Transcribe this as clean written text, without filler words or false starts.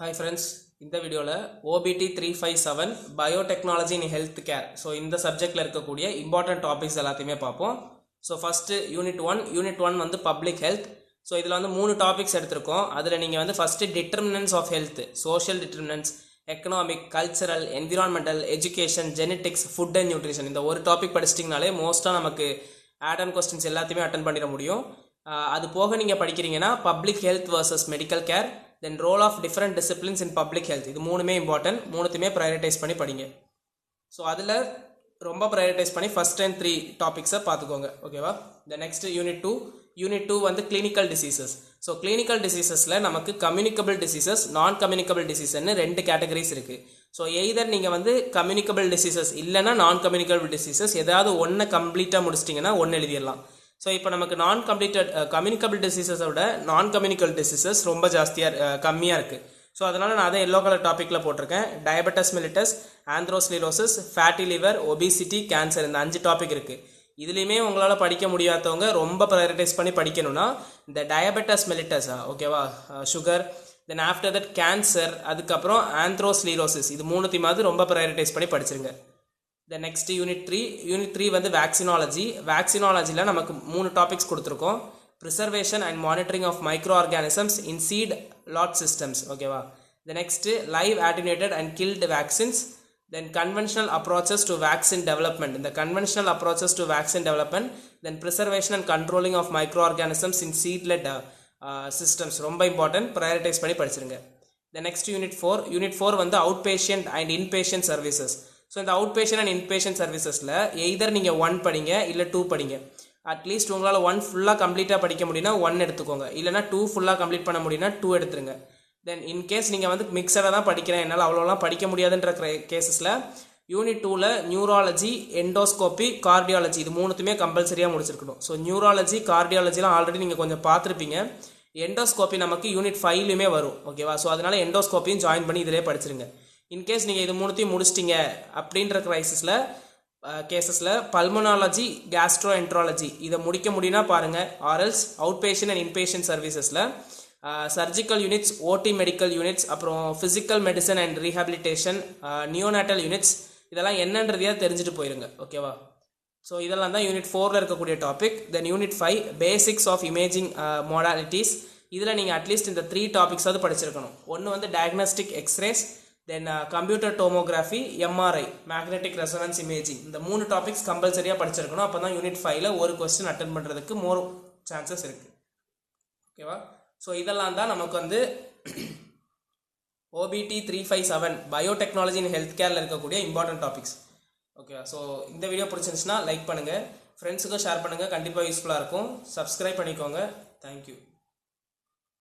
Hi friends, இந்த வீடியோல OBT 357 Biotechnology in Healthcare. So இந்த சப்ஜெக்ட்ல இருக்கக்கூடிய இம்பார்ட்டன்ட் டாபிக்ஸ் எல்லாத்தையுமே பார்ப்போம். ஸோ ஃபர்ஸ்ட் யூனிட் ஒன் வந்து பப்ளிக் ஹெல்த். ஸோ இதில் வந்து 3 டாபிக்ஸ் எடுத்திருக்கோம். அதில் நீங்கள் வந்து first determinants of health, social determinants, economic, cultural, environmental, education, genetics, food and nutrition, இந்த ஒரு டாபிக் படிச்சிட்டிங்கனாலே மோஸ்ட்டாக நமக்கு ஆட் அண்ட் கொஸ்டின்ஸ் எல்லாத்தையுமே அட்டன் பண்ணிட முடியும். அது போக நீங்கள் படிக்கிறீங்கன்னா public health versus medical care, then role of different disciplines in public health, இது மூணுமே இம்பார்ட்டன்ட். மூணுத்தையுமே ப்ரையாரிட்டைஸ் பண்ணி படிங்க. ஸோ அதில் ரொம்ப ப்ரையாரிட்டைஸ் பண்ணி ஃபர்ஸ்ட் அண்ட் 3 டாபிக்ஸை பார்த்துக்கோங்க, ஓகேவா? த நெக்ஸ்ட் யூனிட் டூ வந்து கிளினிக்கல் டிசீசஸ். ஸோ கிளினிக்கல் டிசீசஸில் நமக்கு கம்யூனிகபிள் டிசீசஸ், நான் கம்யூனிகபிள் டிசீஸ்ன்னு 2 கேட்டகரிஸ் இருக்குது. ஸோ எய்தர் நீங்கள் வந்து கம்யூனிகபிள் டிசீசஸ் இல்லைனா நான் கம்யூனிகபிள் டிசீசஸ் ஏதாவது ஒன்றை கம்ப்ளீட்டாக முடிச்சிட்டிங்கன்னா ஒன்று எழுதிடலாம். ஸோ இப்போ நமக்கு கம்யூனிகபிள் டிசீசஸை விட நான் கம்யூனிகபிள் டிசீசஸ் ரொம்ப கம்மியாக இருக்குது. ஸோ அதனால் நான் அதை எல்லோ கலர் டாப்பிக்கில் போட்டிருக்கேன். Diabetes mellitus, atherosclerosis, fatty liver, obesity, cancer, இந்த 5 டாபிக் இருக்குது. இதுலேயுமே உங்களால் படிக்க முடியாதவங்க ரொம்ப ப்ரையாரிட்டைஸ் பண்ணி படிக்கணும்னா இந்த டயபெட்டஸ் மெலிட்டஸ், ஓகேவா, sugar, then after that cancer, அதுக்கப்புறம் ஆந்த்ரோஸ்க்ளீரோசிஸ், இது மூணுத்தையுமாவது ரொம்ப ப்ரையாரிட்டைஸ் பண்ணி படிச்சிருங்க. த நெக்ஸ்ட் யூனிட் த்ரீ வந்து வேக்சினாலஜி. வேக்சினாலஜியில் நமக்கு 3 டாபிக்ஸ் கொடுத்துருக்கோம். Preservation and monitoring of microorganisms in seed lot systems, ஓகேவா. The next live attenuated and killed vaccines, then conventional approaches to vaccine development, இந்த conventional approaches to vaccine development, then preservation and controlling of microorganisms in சீட்லெட் systems, ரொம்ப important, prioritise பண்ணி படிச்சிருங்க. The next unit four வந்து outpatient and inpatient services. So இந்த outpatient and inpatient சர்வீசஸில் either நீங்கள் 1 படிங்க இல்லை 2 படிங்க. அட்லீஸ்ட் உங்களால் 1 ஃபுல்லாக கம்ப்ளீட்டாக படிக்க முடியும்னா 1 எடுத்துக்கோங்க, இல்லைனா 2 ஃபுல்லாக கம்ப்ளீட் பண்ண முடியும்னா 2 எடுத்துருங்க. தென் இன்கேஸ் நீங்கள் வந்து மிக்சடாக தான் படிக்கிறேன், என்னால் அவ்வளோலாம் படிக்க முடியாதுன்ற கேசஸில் யூனிட் 2ல் நியூராலஜி, எண்டோஸ்கோபி, கார்டியாலஜி, இது மூணுத்துமே கம்பல்சரியாக முடிச்சிருக்கணும். ஸோ நியூராலஜி, கார்டியாலஜிலாம் ஆல்ரெடி நீங்கள் கொஞ்சம் பார்த்துருப்பீங்க. எண்டோஸ்கோபி நமக்கு யூனிட் 5லுமே வரும், ஓகேவா. ஸோ அதனால் எண்டோஸ்கோப்பியும் ஜாயின் பண்ணி இதிலே படிச்சிருங்க. இன்கேஸ் நீங்கள் இது மூணுத்தையும் முடிச்சிட்டிங்க அப்படின்ற கேசஸில் பல்மனாலஜி, கேஸ்ட்ரோ என்ட்ராலஜி, இதை முடிக்க முடியும்னா பாருங்கள். ஆர்எல்ஸ் அவுட் பேஷண்ட் அண்ட் இன்பேஷண்ட் சர்வீசஸில் surgical units, OT medical units, அப்புறம் physical medicine and rehabilitation, neonatal units, இதெல்லாம் என்னன்றதையா தெரிஞ்சுட்டு போயிருங்க, ஓகேவா. ஸோ இதெல்லாம் தான் யூனிட் 4ல் இருக்கக்கூடிய topic. Then unit 5 basics of imaging modalities. இதில் நீங்கள் அட்லீஸ்ட் இந்த 3 டாபிக்ஸாவது படிச்சிருக்கணும். ஒன்று வந்து diagnostic x rays, then computer tomography, MRI, magnetic resonance imaging, இந்த 3 டாபிக்ஸ் கம்பல்சரியாக படிச்சிருக்கணும். அப்போ தான் யூனிட் 5ல் ஒரு கொஸ்டின் அட்டன் பண்ணுறதுக்கு மோர் சான்சஸ் இருக்குது, ஓகேவா. ஸோ இதெல்லாம் தான் நமக்கு வந்து OBT 357 பயோடெக்னாலஜி இன் ஹெல்த் கேரில் இருக்கக்கூடிய இம்பார்ட்டன்ட் டாபிக்ஸ், ஓகேவா. ஸோ இந்த வீடியோ பிடிச்சிருந்துச்சுன்னா லைக் பண்ணுங்கள், ஃப்ரெண்ட்ஸுக்கும் ஷேர் பண்ணுங்கள், கண்டிப்பாக யூஸ்ஃபுல்லாக இருக்கும். சப்ஸ்கிரைப் பண்ணிக்கோங்க. தேங்க்யூ.